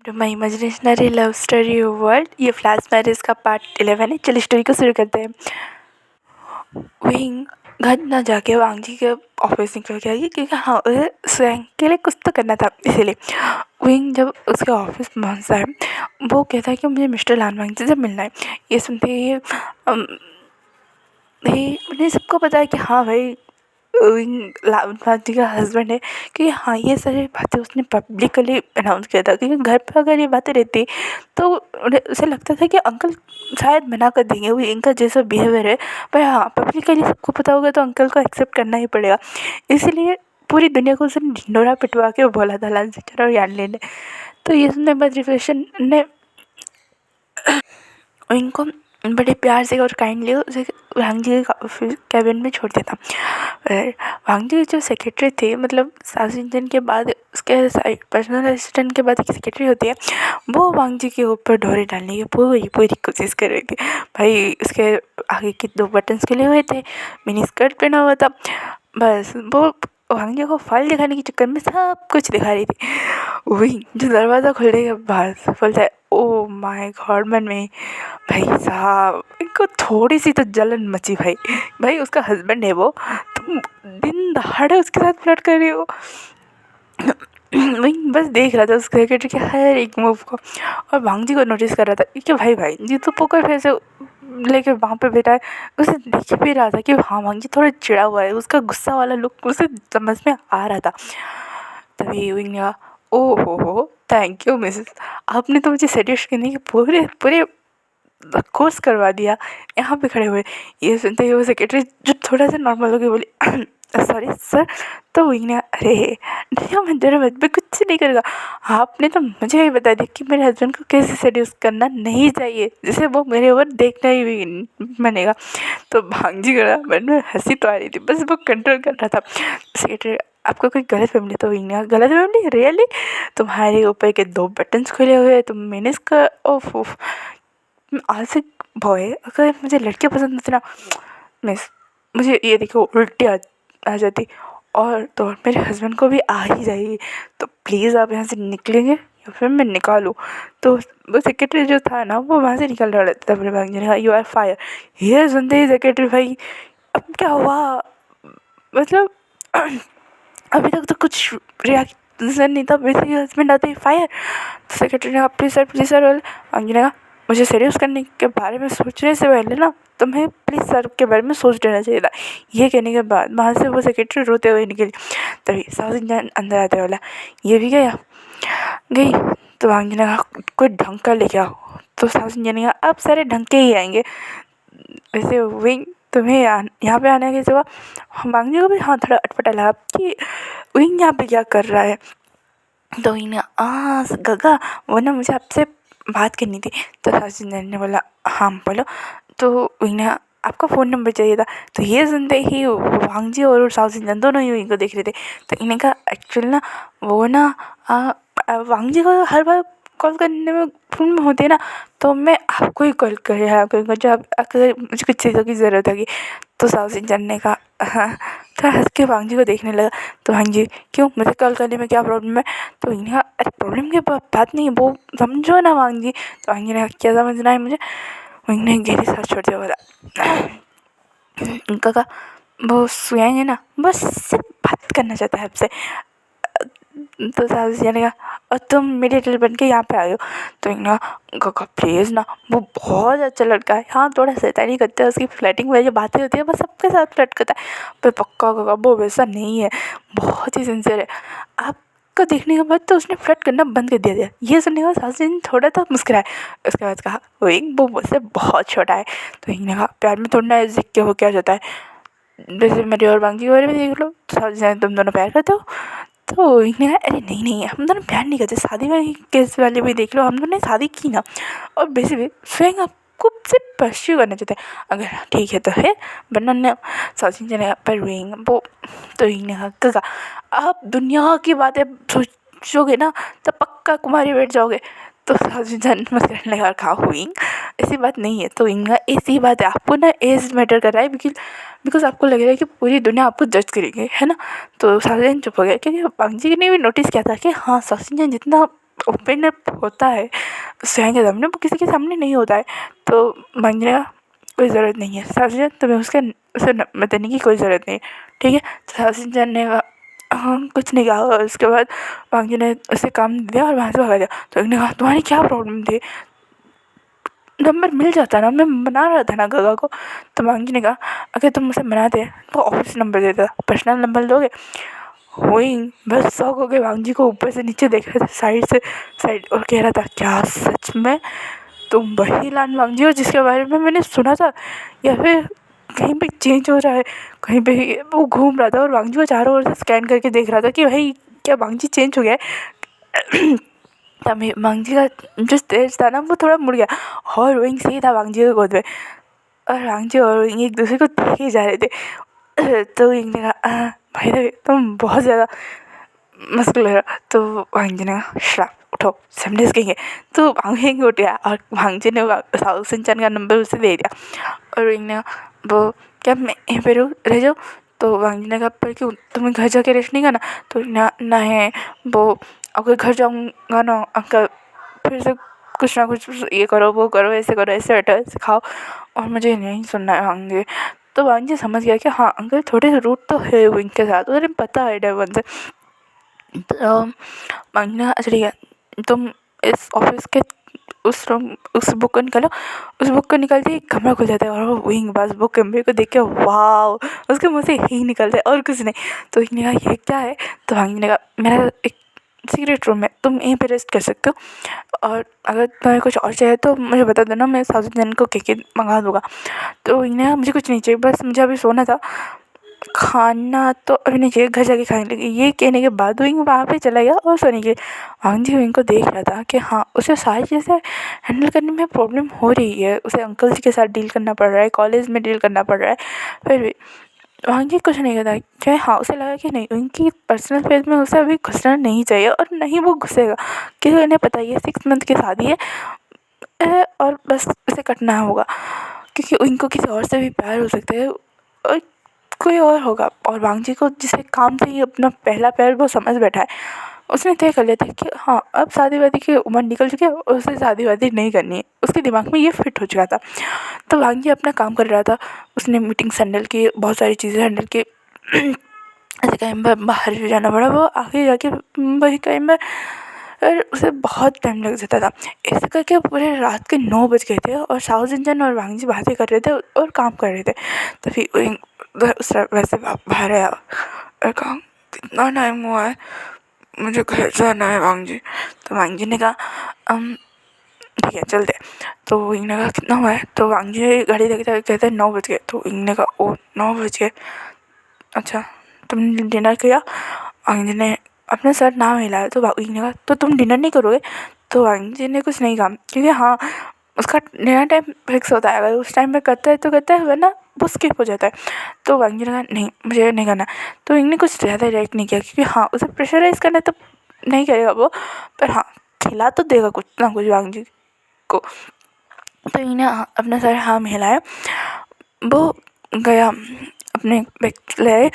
To my imaginationary love story world. ये flash marriage का part 11 है। चलिए स्टोरी को शुरू करते हैं। विंग घर ना जाके वांगजी के ऑफिस निकल गया क्योंकि हाँ उसे स्वयं के लिए कुछ तो करना था, इसीलिए विंग जब उसके ऑफिस पहुंचता है वो कहता है कि मुझे मिस्टर लान वांगजी से मिलना है। ये सुनते ही उन्हें सबको पता है कि हाँ भाई वांगजी का हस्बैंड है, क्योंकि हाँ ये सारी बातें उसने पब्लिकली अनाउंस किया था। क्योंकि घर पर अगर ये बातें रहती तो उसे लगता था कि अंकल शायद मना कर देंगे, वो इनका जैसा बिहेवियर है। पर हाँ पब्लिकली सबको पता होगा तो अंकल को एक्सेप्ट करना ही पड़ेगा, इसीलिए पूरी दुनिया को उसने ढिंडोरा पिटवा के बोला था लाल सिक्चर और यान लेने। तो ये सुनने के बाद रिफ्लेक्शन ने इनको बड़े प्यार से और काइंडली उसे वांगजी के कैबिन में छोड़ दिया था। वांगजी जो सेक्रेटरी थे, मतलब सासिंजन के बाद उसके पर्सनल असिस्टेंट के बाद एक सेक्रेटरी होती है, वो वांगजी के ऊपर ढोरे डालने की पूरी पूरी कोशिश कर रही थी। भाई उसके आगे के 2 बटन्स खुले हुए थे, मिनी स्कर्ट पहना हुआ था, बस वो वांगजी को फाइल दिखाने के चक्कर में सब कुछ दिखा रही थी। वही जो दरवाज़ा खुलने के बाद बोलता है ओ माय गॉड मन में, भाई साहब इनको थोड़ी सी तो जलन मची। भाई भाई उसका हस्बैंड है वो, तुम दिन दहाड़े उसके साथ फ्लर्ट कर रही हो। वही बस देख रहा था उस क्रिकेटर के हर एक मूव को, और वांगजी को नोटिस कर रहा था कि भाई जी तो पोकर फेस से लेके वहाँ पे बैठा है। उसे देख भी रहा था कि हाँ वांगजी थोड़ा चिड़ा हुआ है, उसका गुस्सा वाला लुक उसे समझ में आ रहा था। तभी विंग ने कहा ओ हो थैंक यू मिसेस, आपने तो मुझे सेड्यूस करने के पूरे पूरे कोर्स करवा दिया यहाँ पे खड़े हुए। ये सुनते ही वो सेक्रेटरी जो थोड़ा सा नॉर्मल हो गई बोली सॉरी सर। तो वही ना अरे डरो मत मैं कुछ नहीं करूँगा, आपने तो मुझे ही बता दिया कि मेरे हस्बैंड को कैसे सेड्यूस करना नहीं चाहिए जिसे वो मेरे ऊपर देखना ही भी बनेगा। तो भांजी गया, मन में हंसी तो आ रही थी, बस वो कंट्रोल कर रहा था। सेक्रेटरी आपको कोई गलत फैमिली तो हुई ना? गलत फैमिली रियली? तुम्हारे ऊपर के 2 बटन्स खुले हुए, तुम मैंने इसका ओफ आशिक बॉय, अगर मुझे लड़कियाँ पसंद होती ना मिस, मुझे ये देखो उल्टी आ जाती, और तो और मेरे हस्बैंड को भी आ ही जाएगी। तो प्लीज़ आप यहाँ से निकलेंगे या फिर मैं निकालूँ? तो वो सेक्रेटरी जो था ना वो वहाँ से निकल रहा था। अपने भाई ने कहा यू आर फायर। ये सुनते ही सेक्रेटरी भाई अब क्या हुआ, मतलब अभी तक तो कुछ रिएक्शन नहीं था, वैसे ही हस्बैंड आते ही फायर। तो सेक्रेटरी ने कहा प्लीज़ सर अंजना का मुझे सीरियस करने के बारे में सोचने से पहले ना तुम्हें प्लीज़ सर के बारे में सोच लेना चाहिए था। ये कहने के बाद वहाँ से वो सेक्रेटरी रोते हुए निकली। तभी साउथ इंडियन अंदर आते बोला ये भी गया गई। तो अंजना ने कहा कोई ढंग का लेके आओ। तो साउथ इंडियन ने कहा अब सारे ढंग के ही आएंगे। वैसे विंग तुम्हें यहाँ पे आने के सिवा मांगने को भी हाँ थोड़ा अटपटा लगा कि विंग यहाँ पे क्या कर रहा है। तो इन्हें गगा वो ना मुझे आपसे बात करनी थी। तो सासिंदर ने बोला हाँ बोलो। तो इन्हें आपका फ़ोन नंबर चाहिए था। तो ये सुनते ही वांगजी और सासिंदर दोनों ही इनको देख रहे थे। तो इन्हें कहा एक्चुअली ना वो ना वांगजी को हर बार कॉल करने में फ़ोन में होते ना, तो मैं आपको ही कॉल करूँगा जब अगर मुझे कुछ चीज़ों की ज़रूरत होगी। तो सासिंदर ने कहा हाँ। तो हंस के वांगजी को देखने लगा। तो वांगजी क्यों मुझे कॉल करने में क्या प्रॉब्लम है? तो इन्हें अरे प्रॉब्लम की बात नहीं है, वो समझो ना वांगजी। तो वांगजी ने क्या समझना है मुझे? उन्हें गहरी सांस छोड़ते हुए बोला उनका कहा वो स्वयं है ना बस सिर्फ बात करना चाहता है आपसे। तो सासू ने कहा और तुम मेरे दिल बन के यहाँ पे आए हो। तो इन्हें कहा प्लीज़ ना वो बहुत अच्छा लड़का है, हाँ थोड़ा शैतानी करता है, उसकी फ्लर्टिंग वाली जो बातें होती है बस सबके साथ फ्लर्ट करता है, पर पक्का कहा वो वैसा नहीं है, बहुत ही सिंसियर है। आपको देखने के बाद तो उसने फ्लर्ट करना बंद कर दिया। ये सुनने के बाद सासू ने थोड़ा सा मुस्कुराए। उसके बाद कहा वो मुझसे बहुत छोटा है। तो इन्हें कहा प्यार में थोड़ा ना देख के हो क्या जाता है, जैसे मेरी और बांकी के बारे में देख लो, सासू तुम दोनों प्यार करते हो। तो इन्हें अरे नहीं हम दोनों प्यार नहीं करते, शादी में केस वाले भी देख लो, हम दोनों ने शादी की ना, और बेसिकली स्वयं आपको सिर्फ परस्यू करना चाहते हैं, अगर ठीक है तो है वरना न। साउथ इंडियन पर रिंग वो तो इन्हें कहा आप दुनिया की बातें सोचोगे ना तो पक्का कुमारी बैठ जाओगे। तो साउथ इंडियन मतलब लगा खा हुई ऐसी बात नहीं है। तो इनका ऐसी बात है, आपको ना एज मैटर कर रहा है बिकॉज आपको लग रहा है कि पूरी दुनिया आपको जज करेगी, है ना। तो साउथ इंडियन चुप हो गया क्योंकि वांगजी ने भी नोटिस किया था कि हाँ साउथ इंडियन जितना ओपन अप होता है स्वयं के सामने, वो किसी के सामने नहीं होता है। तो मांगने का कोई ज़रूरत नहीं है, सासू जान तुम्हें उसे बताने की कोई ज़रूरत नहीं, ठीक है। तो सासू जान ने हाँ कुछ नहीं कहा, और उसके बाद मांगजी ने उसे काम दिया और वहाँ से भगा दिया। तो उसने कहा तुम्हारी क्या प्रॉब्लम थी, नंबर मिल जाता ना, मैं बना रहा था ना गगा को। तो मांगजी ने कहा अगर तुम मुझे बनाते तो ऑफिस नंबर देता, पर्सनल नंबर दोगे। वही बस शौक हो गए मांगजी को, ऊपर से नीचे देख रहा था, साइड से साइड, और कह रहा था क्या सच में तुम वही लान मांगजी हो जिसके बारे में मैंने सुना था, या फिर कहीं पे चेंज हो रहा है कहीं पे। वो घूम रहा था और मांगजी को चारों ओर से स्कैन करके देख रहा था कि भाई क्या मांगजी चेंज हो गया है। तब मांगजी का जो तेज था ना वो थोड़ा मुड़ गया, और वहीं से ही था मांगजी के गोद में, और मांगजी और वहीं एक दूसरे को देखे जा रहे थे। तो वहीं ने कहा भाई रे तुम बहुत ज़्यादा मस्क लग रहा। तो मांगजी ने कहा श्राप उठो समझे कहेंगे। तो मांगजी उठ गया और मांगजी ने साउथ सिंचन का नंबर उसे दे दिया, और वहीं ने वो क्या मैं यहीं पर रह जाऊँ। तो मांगजी ने कहा पर क्यों तुम्हें घर जाके रेस्ट नहीं करना। तो ना है वो अगर घर जाऊँगा ना अंकल फिर से कुछ ना कुछ ये करो वो करो ऐसे करो ऐसे बैठो ऐसे खाओ, और मुझे नहीं सुनना है मांगजी। तो मांगजी समझ गया कि हाँ अंकल थोड़े रूट तो है विंग के साथ, उन्हें पता है डे वन से। तो मांगजी ने अच्छा ठीक है तुम इस ऑफिस के उस बुक को निकालो। उस बुक को निकालते ही कमरा खुल जाता है, और वो विंग बस बुक कमरे को देख के वाओ उसके मुँह से ही निकलता है और कुछ नहीं। तो उसने कहा ये क्या है। तो मांगजी ने कहा मेरा एक सीक्रेट रूम है, तुम यहीं पे रेस्ट कर सकते हो, और अगर तुम्हें कुछ और चाहिए तो मुझे बता देना, मैं सासू जन को कह के मंगा दूँगा। तो इन्हें मुझे कुछ नहीं चाहिए, बस मुझे अभी सोना था, खाना तो अभी नहीं चाहिए, घर जाके खाने लगी। ये कहने के बाद विंग वहाँ पे चला गया और सोने के लिए। मांगजी विंग को देख रहा था कि हाँ उसे सारी चीज़ें हैंडल करने में प्रॉब्लम हो रही है, उसे अंकल जी के साथ डील करना पड़ रहा है, कॉलेज में डील करना पड़ रहा है, फिर भी मांगजी कुछ नहीं कहता क्या। हाँ उसे लगा कि नहीं उनकी पर्सनल फेज में उसे अभी घुसना नहीं चाहिए, और नहीं वो घुसेगा क्योंकि उन्हें पता ही है 6 मंथ की शादी है और बस उसे कटना होगा, क्योंकि उनको किसी और से भी प्यार हो सकता है और कोई और होगा। और मांगजी को जिसे काम से ही अपना पहला प्यार वो समझ बैठा है, उसने तय कर लिया था कि हाँ अब शादी वादी की उम्र निकल चुकी है और उसे शादी वादी नहीं करनी है, उसके दिमाग में ये फिट हो चुका था। तो मांगजी अपना काम कर रहा था, उसने मीटिंग्स हैंडल की, बहुत सारी चीज़ें हैंडल की। ऐसे कहीं बाहर भी जाना पड़ा, वो आगे जाके वही कहीं पर और उसे बहुत टाइम लग जाता था। ऐसे करके पूरे रात के 9 बज गए थे, और साउथ इंजन और मांगजी बातें कर रहे थे और काम कर रहे थे। तो फिर उस वैसे बाहर आया और कहा कितना टाइम हुआ है, मुझे घर जाना है मांगजी। तो मांगजी ने कहा ठीक है चलते। तो इन्होंने कहा कितना हुआ है। तो मांगजी घड़ी देखते कहते 9 बज गए। तो इन्होंने कहा ओ 9 बज गए, अच्छा तुमने डिनर किया। मांगजी ने अपने सर नाम हिलाया। तो ने कहा तो तुम डिनर नहीं करोगे। तो वांगजी ने कुछ नहीं कहा, क्योंकि हाँ उसका डिनर टाइम फिक्स होता है, अगर उस टाइम में करता है तो करता है, वरना वो स्किप हो जाता है। तो वांगजी ने कहा नहीं मुझे नहीं करना। तो इन्हें कुछ ज़्यादा रिएक्ट नहीं किया, क्योंकि हाँ उसे प्रेशराइज करना तो नहीं करेगा वो, पर हाँ खिला तो देगा कुछ ना कुछ वांगजी को। तो इन्हें अपना सर हाँ हिलाया, वो गया अपने बैग ले आए,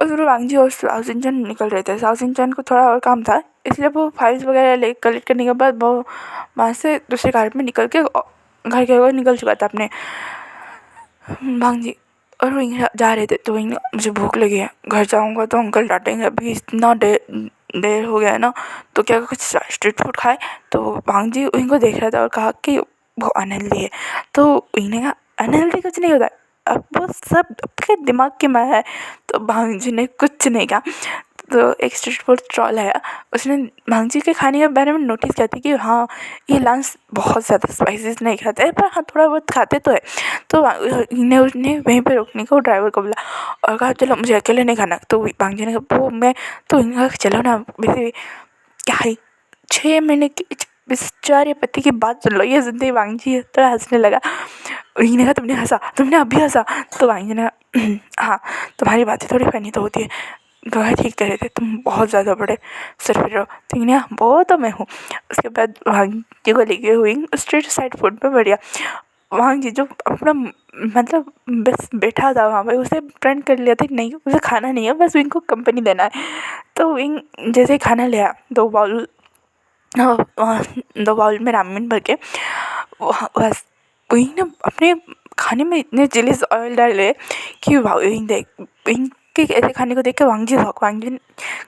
और फिर वांगजी और साउथ इंजन निकल रहे थे। साउथ इंजन को थोड़ा और काम था, इसलिए वो फाइल्स वगैरह ले कलेक्ट करने के बाद वो वहाँ से दूसरे कार में निकल के घर के ओर निकल चुका था अपने वांगजी। और वहीं जा रहे थे। तो वहीं मुझे भूख लगी है, घर जाऊँगा तो अंकल डांटेंगे, अभी इतना देर हो गया है ना, तो क्या कुछ स्ट्रीट फूड खाए। तो वांगजी उनको देख रहा था और कहा कि वो अनहेल्दी है। तो इन्हें कहा अनहेल्दी कुछ नहीं होता है, अब वो सब आपके दिमाग की माया है। तो मांगजी ने कुछ नहीं कहा। तो एक स्ट्रीट फूड स्टॉल आया, उसने मांगजी के खाने के बारे में नोटिस किया था कि हाँ ये लंच बहुत ज़्यादा स्पाइसेस नहीं खाते हैं, पर हाँ थोड़ा बहुत खाते तो है। तो इन्हें उसने वहीं पर रोकने को ड्राइवर को बोला और कहा चलो मुझे अकेले नहीं खाना। तो मांगजी ने कहा वो मैं तो इन्हें कहा चलो ना, वैसे क्या है 6 महीने की बेचारे पति की बात सुन लो। ये सुनते ही वांगजी थोड़ा हंसने लगा। उन्हीं ने कहा तुमने हंसा, तुमने अभी हंसा। तो वांगजी ने कहा हाँ तुम्हारी बातें थोड़ी फनी तो होती है, वह ठीक कह रहे थे, तुम बहुत ज़्यादा बड़े सिर हो। तो इन्हें वो तो मैं हूँ। उसके बाद वांगजी को लेके हुई स्ट्रीट साइड फूड पे बढ़िया। वांगजी जो अपना मतलब बस बैठा था वहाँ पर, उसे फ्रेंड कर लिया था कि नहीं उसे खाना नहीं है, बस विंग को कंपनी देना है। तो विंग जैसे खाना ले आया 2 बाउल दो बाउल में रामेन भर के बस वही ना अपने खाने में इतने चिलीज ऑयल डाले कि वही देख वही के ऐसे खाने को देख के वांगजी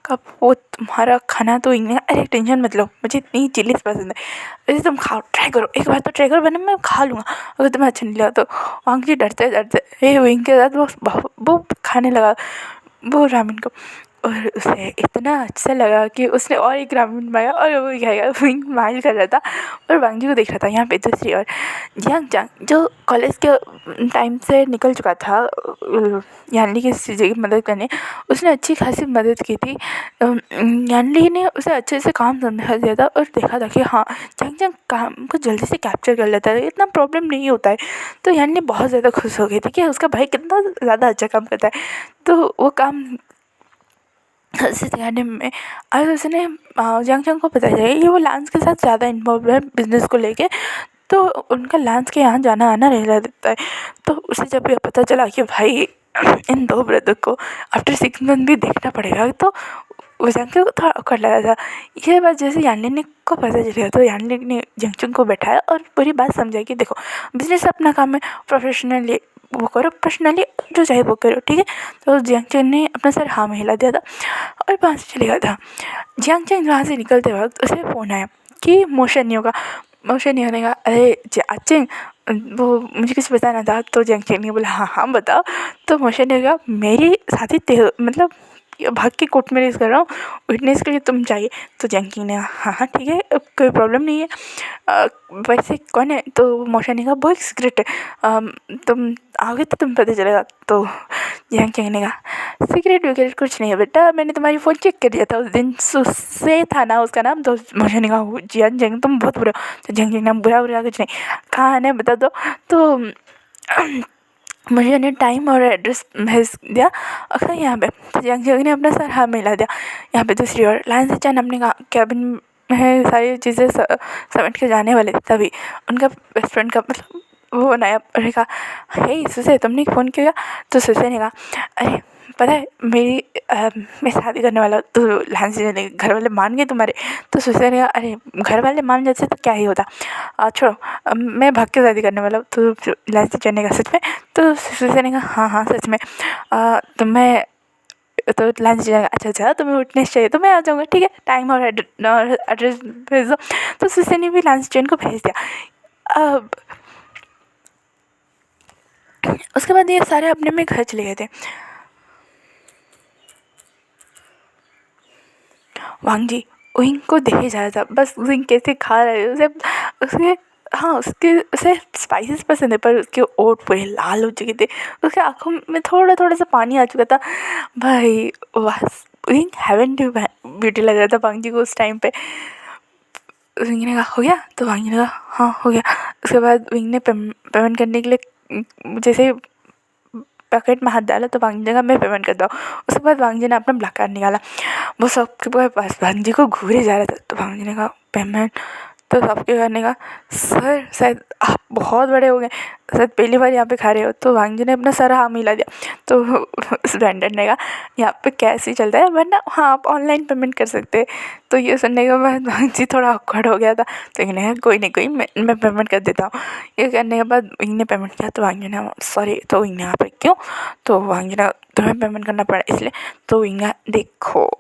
का वो तुम्हारा खाना तो इन्हें अरे टेंशन मत लो, मुझे इतनी चिलीज पसंद है, ऐसे तुम खाओ, ट्राई करो, एक बार तो ट्राई करो, वरना मैं खा लूँगा, अगर तुम्हें अच्छा नहीं लगा तो। वांगजी डरते डरते ये विंग के साथ वो खाने लगा वो रामेन को, और उसे इतना अच्छा लगा कि उसने और एक रामेन मांगा और वो क्या विंग स्माइल कर रहा था और वांगजी को देख रहा था। यहाँ पे दूसरी ओर जियांग चांग जो कॉलेज के टाइम से निकल चुका था यानली की चीज़ें की मदद करने, उसने अच्छी खासी मदद की थी। यानली ने उसे अच्छे से काम समझा दिया था और देखा था कि हाँ जियांग चांग काम को जल्दी से कैप्चर कर लेता है, इतना प्रॉब्लम नहीं होता है। तो यानली बहुत ज़्यादा खुश हो गई थी कि उसका भाई कितना ज़्यादा अच्छा काम करता है, तो वो काम उसे सिखाने में। और उसने जियांग चांग को पता चला कि वो लांस के साथ ज़्यादा इन्वॉल्व है बिजनेस को लेके, तो उनका लांस के यहाँ जाना आना रह जाता है। तो उसे जब ये पता चला कि भाई इन दो ब्रदर को आफ्टर 6 मंथ भी देखना पड़ेगा, तो वो जियांग को थोड़ा awkward लगा था। ये बात जैसे यानली को पता चलेगा तो यानली ने जियांग चांग को बैठाया और पूरी बात समझाई कि देखो बिजनेस अपना काम है, प्रोफेशनली वो करो, पर्सनली जो चाहे वो करो, ठीक है। तो जियांग चांग ने अपना सर हाँ में हिला दिया था और वहाँ से चले गया था। जियांग चांग वहाँ से निकलते वक्त उसे फ़ोन आया कि मोशन नहीं होगा। मोशन नहीं होने का, अरे जियांग वो मुझे कुछ बताना था, तो जियांग चांग ने बोला हाँ हाँ बताओ। तो मोशन नहीं होगा, मेरी शादी मतलब भाग के कोर्ट मैरिज कर रहा हूँ, विटनेस के लिए तुम चाहिए। तो जियांग चांग ने हाँ हाँ ठीक है, अब कोई प्रॉब्लम नहीं है। वैसे कौन है, तो मोशन ने कहा वो एक सीक्रेट है, तुम आओगे तो तुम पता चलेगा। तो जियांग चांग ने कहा सीक्रेट विक्रेट कुछ नहीं है बेटा, मैंने तुम्हारी फ़ोन चेक कर लिया था उस दिन, सुसे था ना उसका नाम। तो मोशन ने कहा जियांग चांग तुम बहुत बुरा। तो जियांग चांग नाम बुरा कुछ नहीं, कहाँ है बता दो। तो मुझे ने टाइम और एड्रेस भेज दिया और यहाँ पे। तो जियांग चांग ने अपना सर हाँ मिला दिया। यहाँ पे दूसरी ओर लायंस चान अपने कैबिन में सारी चीज़ें समेट के जाने वाले थे, तभी उनका बेस्ट फ्रेंड का मतलब वो नया कहा हे सुसे तुमने फ़ोन किया। तो सुसे ने कहा अरे पता है मेरी मैं शादी करने वाला हूँ। तो लायंस ने घर वाले मान गए तुम्हारे। तो सुसे ने कहा अरे घर वाले मान जाते तो क्या ही होता, छोड़ो मैं भाग के शादी करने वाला हूँ। तो लायंस ने कहा सच में। तो सुसे ने कहा हाँ हाँ सच में। तो मैं तो लंच जाएगा, अच्छा अच्छा तुम्हें विटनेस चाहिए तो मैं आ जाऊँगा, ठीक है टाइम और एड्रेस भेज दो। तो सुसे ने भी लंच जैन को भेज दिया। अब उसके बाद ये सारे अपने में घर चले गए थे। वांगजी विंग को देखे जा रहा था, बस विंग कैसे खा रहे है उसे उसके हाँ उसके उसे स्पाइसेस पसंद है, पर उसके ओठ पूरे लाल हो चुके थे, उसके आँखों में थोड़ा थोड़ा सा पानी आ चुका था। भाई बस विंग हेवन टू ब्यूटी लग रहा था वांगजी को उस टाइम पे। विंग ने कहा हो गया, तो वांगजी ने कहा हाँ हो गया। उसके बाद विंग ने पेमेंट करने के लिए जैसे पॉकेट में हाथ डाला तो वांगजी ने कहा मैं पेमेंट करता हूँ। उसके बाद वांगजी ने अपना ब्लैक कार्ड निकाला, वो सबके पास वांगजी को घूरे जा रहा था। तो वांगजी ने कहा पेमेंट, तो सबके करने का सर शायद आप बहुत बड़े हो गए, शायद पहली बार यहाँ पे खा रहे हो। तो वांगजी ने अपना सर हाँ मिला दिया। तो उस वेंडर ने कहा यहाँ पे कैश ही चलता है, वरना हाँ आप ऑनलाइन पेमेंट कर सकते हैं। तो ये सुनने के बाद वांगजी थोड़ा ऑकवर्ड हो गया था। तो इन्होंने कहा कोई नहीं कोई मैं पेमेंट कर देता हूँ। ये करने के बाद इन्होंने पेमेंट किया। तो वांगजी ने सॉरी, तो इन्हें यहाँ पे क्यों, तो वांगजी ने तुम्हें पेमेंट करना पड़ा इसलिए। तो इन्हें देखो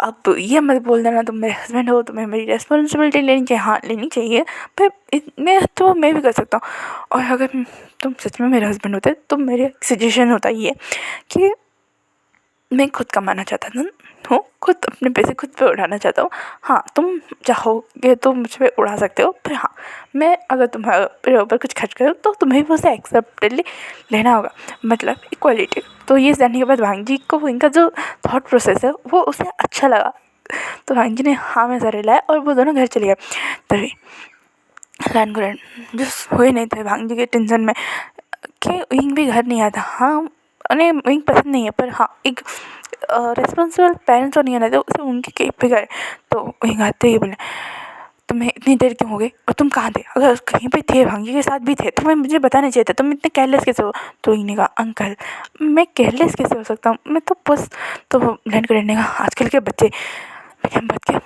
अब ये मत बोल देना तुम मेरे हस्बैंड हो, तुम्हें मेरी रिस्पॉन्सिबिलिटी लेनी चाहिए, हाँ लेनी चाहिए, पर इतने तो मैं भी कर सकता हूँ। और अगर तुम सच में मेरे हस्बैंड होते तो मेरे सजेशन होता ये कि मैं खुद कमाना चाहता था हूँ, खुद अपने पैसे खुद पे उड़ाना चाहता हूँ। हाँ तुम चाहोगे तो मुझ पर उड़ा सकते हो, पर हाँ मैं अगर तुम्हारे ऊपर कुछ खर्च करूँ तो तुम्हें भी उसे एक्सेप्टेडली लेना होगा, मतलब इक्वालिटी। तो ये जानने के बाद वांगजी को इनका जो थॉट प्रोसेस है वो उसे अच्छा लगा। तो वांगजी ने हाँ में सर हिलाया और वो दोनों घर चले गए। तभी लैंड ग्रैंड जो हुए नहीं थे वांगजी के टेंशन में कि विंग भी घर नहीं आया था। हाँ उन्हें विंग पसंद नहीं है, पर हाँ एक रिस्पॉन्सिबल पेरेंट्स तो नहीं आना था उसे उनके केक पे गए। तो विंग आते ही बोले तुम्हें इतनी देर क्यों हो गई और तुम कहाँ थे, अगर कहीं पे थे भांजी के साथ भी थे तो मैं मुझे बताना चाहिए था, तुम इतने केयरलेस कैसे हो। तो इन्होंने कहा अंकल मैं केयरलेस कैसे हो सकता हूँ, मैं तो बस। तो लैंड ग्रैंड ने कहा आजकल के बच्चे मेरे बात के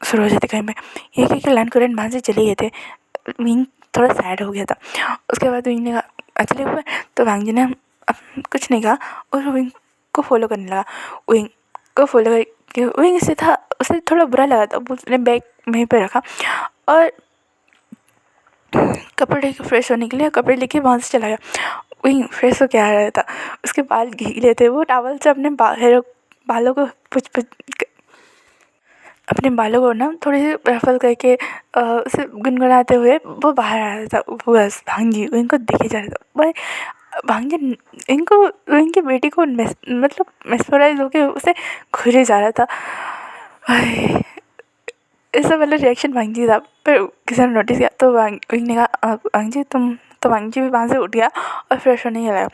शुरू हो जाती कहीं पे। ये कह के लान कुरैन वहाँ से चले गए थे। विंग थोड़ा सैड हो गया था। उसके बाद विंग ने कहा चले ऊपर, तो वांग जी ने कुछ नहीं कहा और विंग को फॉलो करने लगा। विंग को फॉलो करके विंग से था, उसे थोड़ा बुरा लगा था, उसने बैग वहीं पे रखा और कपड़े फ्रेश होने के लिए कपड़े लेके वहाँ से चला गया। विंग फ्रेश होके आ रहा था, उसके बाल गीले थे, वो टॉवल से अपने बालों को अपने बालों को ना थोड़ी सी रफल करके उसे गुनगुनाते हुए वो बाहर आ रहा था। बस भांग जी इनको देखे जा रहा था। भाई भांग जी इनको इनकी बेटी को मतलब मेस्मराइज होके उसे घूरे जा रहा था। भाई ऐसा वाला रिएक्शन भांग जी था। पर किसी ने नोटिस किया तो भांग ने कहा भांग जी तुम, तो भांग जी भी वहाँ से उठ गया और फ्रेश होने लगा।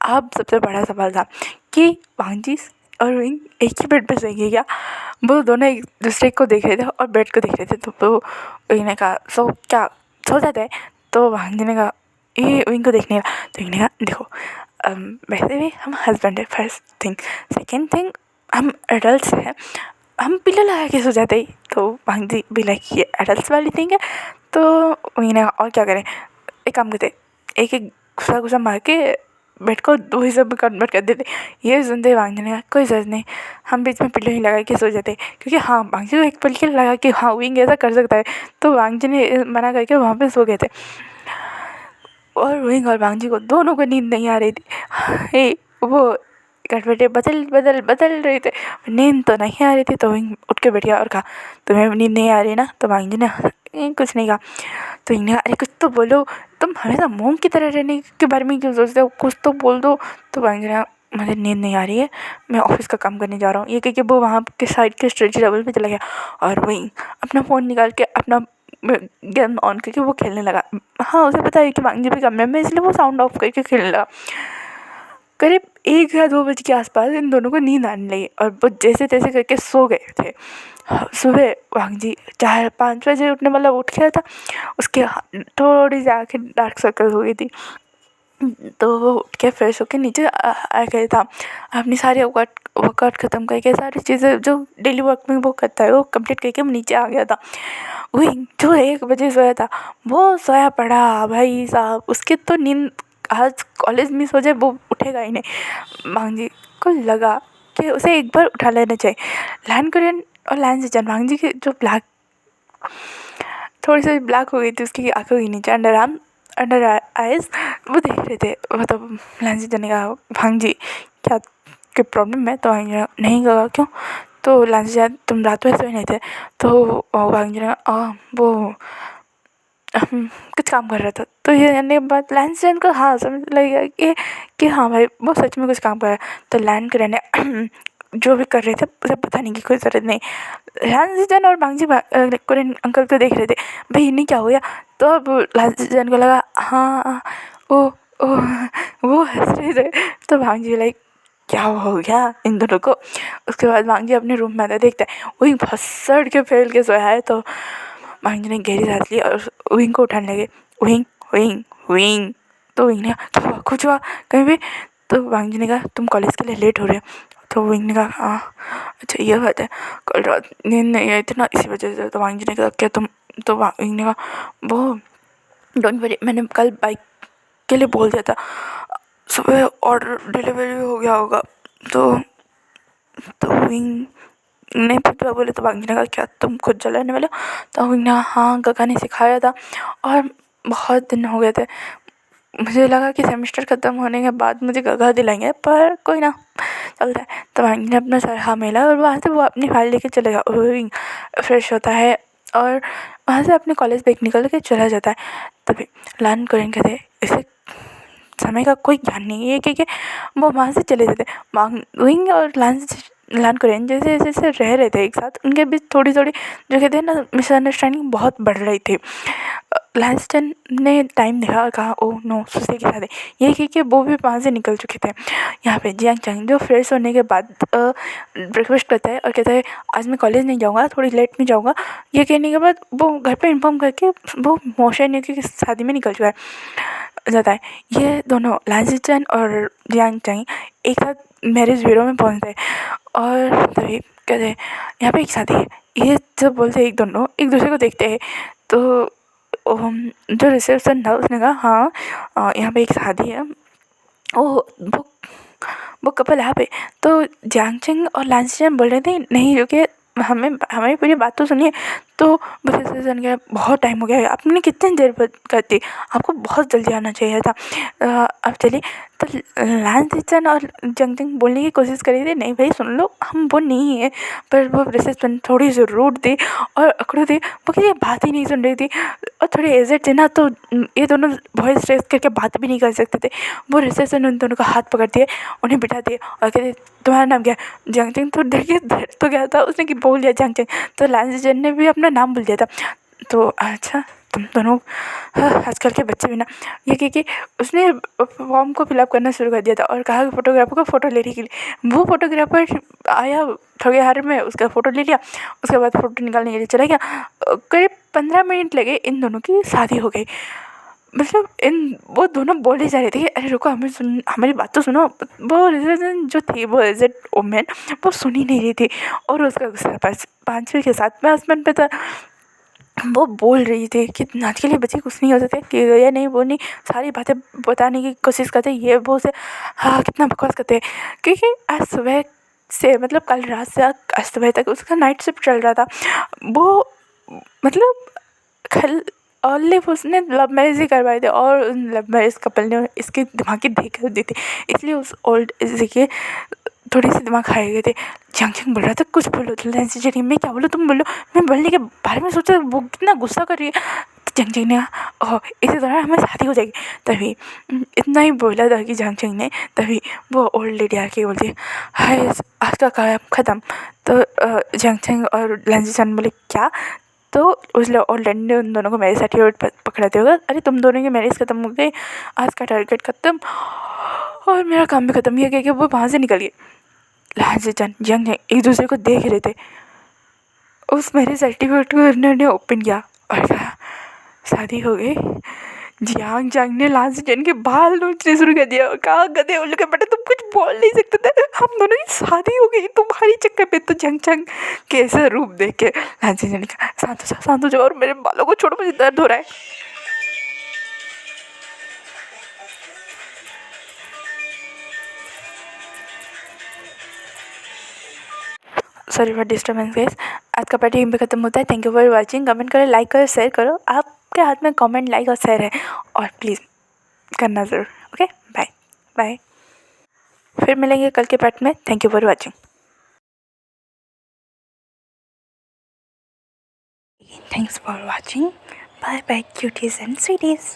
अब सबसे बड़ा सवाल था कि भांग जी और विंग एक ही बेड पे सोएंगे क्या। वो दोनों एक दूसरे को देख रहे थे और बेड को देख रहे थे। तो विंग ने कहा सो क्या सो जाते हैं। तो भांग जी ने कहा ये विंग को देखने लगा। तो विंग ने कहा देखो वैसे भी हम हस्बैंड है फर्स्ट थिंग, सेकेंड थिंग हम एडल्ट हैं, हम पिल्लो लगा के सो जाते ही। तो भांग जी भी लाइक ये एडल्ट वाली थिंग है। तो विंग ने कहा और क्या करें, एक काम करते एक एक घुसा घुसा मार के बेड को दो हिस्सों में कन्वर्ट कर देते। ये सुनते भांग जी ने कहा कोई जरूरत नहीं, हम बीच में पिल्लो ही लगा के सो जाते। क्योंकि हाँ भांग जी को एक पल के लगा कि हाँ विंग ऐसा कर सकता है। तो भांग जी ने मना करके वहाँ पे सो गए थे। और विंग और भांग जी को दोनों को नींद नहीं आ रही थी। वो करवटें बदल बदल बदल रहे थे, नींद तो नहीं आ रही थी। तो विंग उठ के बैठ गया और कहा तुम्हें नींद नहीं आ रही ना। तो भांग जी ने कुछ नहीं कहा। तो विंग ने कहा अरे कुछ तो बोलो, तुम हमेशा मोम की तरह रहने के बारे में क्यों सोचते हो, कुछ तो बोल दो। तो भांग जी ने कहा मुझे नींद नहीं आ रही है, मैं ऑफिस का काम करने जा रहा हूँ। ये कह के वो वहाँ के साइड के स्टडी टेबल पे चला गया और वहीं अपना फ़ोन निकाल के अपना गेम ऑन करके वो खेलने लगा। हाँ उसे पता है कि भांग जी भी कमरे में, इसलिए वो साउंड ऑफ करके खेलने लगा। करीब 1 या 2 बजे के आसपास इन दोनों को नींद आने लगी और वो जैसे तैसे करके सो गए थे। सुबह भांग जी 4-5 बजे उठने वाला उठ गया था। उसके थोड़ी सी आँखें डार्क सर्कल हो गई थी। तो वो उठ के फ्रेश होके नीचे आ गया था। अपनी सारी वर्कआउट ख़त्म करके सारी चीज़ें जो डेली वर्क में वो करता है वो कंप्लीट करके नीचे आ गया था। वही जो 1 बजे सोया था वो सोया पड़ा भाई साहब। उसकी तो नींद आज कॉलेज मिस हो जाए वो उठेगा ही नहीं। भांग जी को लगा कि उसे एक बार उठा लेना चाहिए। लान कुरैन और लान सिचन भांग जी की जो ब्लैक थोड़ी सी ब्लैक हो गई थी उसकी आँखों के नीचे अंडर आइज, वो देख रहे थे। मतलब लान सिचन ने कहा भांग जी क्या कोई प्रॉब्लम है। तो भांग जी ने नहीं कहा क्यों। तो लान सिचन तुम रात में सोए नहीं थे। तो भांग जी ने वो कुछ काम कर रहा था। तो ये कहने के बाद लान सिचन को हाँ समझ लग गया कि हाँ भाई वो सच में कुछ काम कर रहा है। तो लान कुरैन ने जो भी कर रहे थे उसे बताने की कोई ज़रूरत नहीं। लान सिचन और भांग जी कुरैन अंकल को देख रहे थे भाई इन्हें क्या हो गया। तो अब लान सिचन को लगा हाँ ओ ओ वो हंस रहे थे। तो भांग जी लाइक क्या हो गया इन दोनों को। उसके बाद भांग जी अपने रूम में आता देखता है वही फसड़ के फैल के सोया है। तो भांग जी ने गहरी सांस ली और विंग को उठाने लगे। Wing wing wing. तो विंग ने कहा कुछ हुआ कहीं भी। तो भांग जी ने कहा तुम कॉलेज के लिए लेट हो रहे हो। तो विंग ने कहा हाँ अच्छा ये बात है, कल रात नींद नहीं आई थी ना इसी वजह से। तो भांग जी ने कहा क्या तुम। तो विंग ने कहा वो डोंट वरी, मैंने कल बाइक के लिए बोल दिया था, सुबह ऑर्डर डिलीवरी हो गया होगा। तो विंग ने पुतला बोले। तो भांग जी ने कहा क्या तुम खुद जलाने वाले हो। तो विंग ने हाँ गगा ने सिखाया था और बहुत दिन हो गए थे, मुझे लगा कि सेमेस्टर ख़त्म होने के बाद मुझे गगा दिलाएंगे पर कोई ना चलता है। तो भांग जी ने अपना सर हाँ मेला और वहाँ से वो अपनी फाइल लेके चले गया। विंग फ्रेश होता है और वहाँ से अपने कॉलेज बैग निकल के चला जाता है। तभी लान कुरैन कहते इसे समय का कोई ज्ञान नहीं है कि वो वहाँ से चले जाते। विंग और लान कुरैन जैसे जैसे रह रहे थे एक साथ, उनके बीच थोड़ी थोड़ी जो कहते हैं ना मिसअंडरस्टैंडिंग बहुत बढ़ रही थी। लान सिचन ने टाइम देखा और कहा ओह नो सुसे के साथ है। ये कह के वो भी वहाँ से निकल चुके थे। यहाँ पे जियांग चंग जो फ्रेश होने के बाद ब्रेकफास्ट करता है और कहता है आज मैं कॉलेज नहीं जाऊँगा, थोड़ी लेट में जाऊँगा। ये कहने के बाद वो घर पे इन्फॉर्म करके वो मोशन की शादी में निकल चुका है जाता है। ये दोनों लान सिचन और जियांग चंग एक साथ मैरिज ब्यूरो में पहुँचते हैं और तभी कहते हैं यहाँ पे एक शादी है, ये जब बोलते एक दोनों एक दूसरे को देखते हैं तो जो रिसेप्शन था उसने कहा हाँ यहाँ पे एक शादी है। वो कपल यहाँ पे तो जियांगचैंग और लांसचैन बोल रहे थे नहीं रुके, हमें हमारी पूरी बात तो सुनिए। तो वो रिसेप्शन गया, बहुत टाइम हो गया है, आपने कितनी देर कर दी, आपको बहुत जल्दी आना चाहिए था। अब चलिए। तो लांसचैन और जियांगचैंग बोलने की कोशिश कर रही थी नहीं भाई सुन लो हम वो नहीं है, पर वो रिसेप्शन थोड़ी सी रूड थी और अकड़ू थी, वो किसी बात ही नहीं सुन रही थी और थोड़ी एजेड थे ना, तो ये दोनों वॉइस रेस करके बात भी नहीं कर सकते थे। वो रिसेप्शन उन दोनों का हाथ पकड़ दिए, उन्हें बिठा दिए और कहते तुम्हारा नाम क्या है? जियांगचैंग तो देखिए डर तो गया था, उसने कि बोल दिया जियांगचैंग, तो लांसचैन ने भी अपना नाम बोल दिया था। तो अच्छा तुम दोनों आजकल के बच्चे भी ना, ये कि उसने फॉर्म को फिलअप करना शुरू कर दिया था और कहा कि फोटोग्राफर को फ़ोटो लेने के लिए। वो फोटोग्राफर आया थोड़ी देर में, उसका फ़ोटो ले लिया, उसके बाद फ़ोटो निकालने के लिए चला गया। करीब 15 मिनट लगे, इन दोनों की शादी हो गई। मतलब वो दोनों बोले जा रहे थे अरे रुको हमारी बात तो सुनो। वो रिलेशन जो थी वो एज ए वोमेन वो सुन ही नहीं रही थी और उसका गुस्सा पाँचवीं के साथ में हस्बैंड पे था। वो बोल रही थी कि आज के लिए बच्चे कुछ नहीं हो सकते कि ये नहीं वो नहीं, सारी बातें बताने की कोशिश करते ये वो से। हाँ कितना बकवास करते हैं, क्योंकि आज सुबह से मतलब कल रात से आज सुबह तक उसका नाइट शिफ्ट चल रहा था। वो मतलब कल ओनली उसने लव मैरिज ही करवाए थे और लव मैरिज कपल ने इसके दिमाग की देख कर दी थी, इसलिए उस ओल्ड एज के थोड़ी सी दिमाग खाए गए थे। जियांगचैंग बोल रहा था कुछ बोलो तो मैं क्या बोलूँ तुम बोलो, मैं बोलने के बारे में सोचा वो कितना गुस्सा कर रही है। तो जियांगचैंग ने कहा ओह इसी दौरान हमें शादी हो जाएगी। तभी इतना ही बोला था कि जियांगचैंग ने, तभी वो ओल्ड लेडी आके बोलती है हाय आज का काम ख़त्म। तो जियांगचैंग और लांसचैन बोले क्या? तो उस ओल्ड लेडी ने उन दोनों को मैरिज सर्टिफिकेट पकड़ाते होगा, अरे तुम दोनों की मैरिज ख़त्म हो गई, आज का टारगेट ख़त्म और मेरा काम भी ख़त्म। ये कह के वो वहाँ से निकल गई। लांसचैन जियांगचैंग एक दूसरे को देख रहे थे। उस मैरिज सर्टिफिकेट को उन्होंने ओपन किया और कहा शादी हो गई। जियांगचैंग ने लांसचैन के बाल नोचने शुरू कर दिया और कहा गधे उल्लू के बेटे तुम कुछ बोल नहीं सकते थे, हम दोनों की शादी हो गई तुम्हारी चक्कर पे। तो जियांगचैंग के ऐसा रूप देख के लांसचैन ने कहा शांत हो जाओ और मेरे बालों को छोड़ो, मुझे दर्द हो रहा है। Sorry for disturbance guys. आज का पार्टी यहीं पे खत्म होता है। Thank you for watching. Comment करो, लाइक करो, शेयर करो। आपके हाथ में कमेंट, लाइक और शेयर है और प्लीज़ करना ज़रूर। Okay bye bye. फिर मिलेंगे कल के पार्ट में। Thank you for watching. Thanks for watching. Bye bye cuties and स्वीटीज।